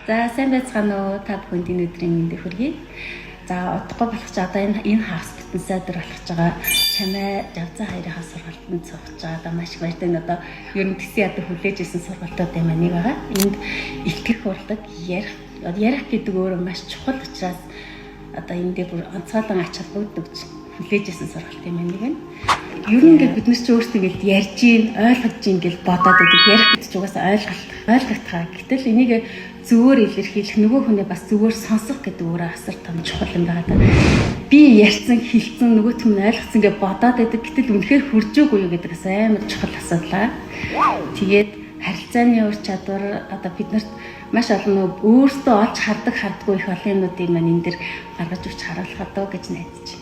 За сайн байцгаана уу та бүхэнд өдрийн мэндийг хүргэе. За удахгүй болох ч одоо энэ хагас битэнсээ дөр болох байгаа чамай Жавзан хоёрын сургалтанд сууж байгаа одоо маш их баяртай. Одоо ер нь тэсээ ядуу хүлээж исэн сургалтууд юм аа нэг байгаа. Энд ихтгэх урлагдаг ярих гэдэг өөрөө маш чухал учраас одоо энэ дээр бүр онцгойлон ач холбогддог хүлээж исэн сургалт юм аа нэг нь. Ер нь ингээд бид нар ч өөрсдөө ингээд ярьж гин ойлгож гин гэж бодоод байдаг. Ярих гэж ч угаасаа ойлгохтаа. Гэтэл энийг зөвөр илэрхийлэх нөгөө хүнээ бас зөвөр сонсох гэдэг өөрөө асар том чухал юм байна да. Би ярьсан хэлсэн нөгөө хүн ойлгоцсон гэж бодоод байдаг. Гэтэл үнэхээр хүржээгүй юу гэдэг бас амар чухал асуудал. Тэгээд харилцааны ур чадвар одоо биднэрт маш олон өөрсдөө олж хардггүй их олон юмнуудыг маань энэ дэр гаргаж өгч харуулах одоо гэж найдаж байна.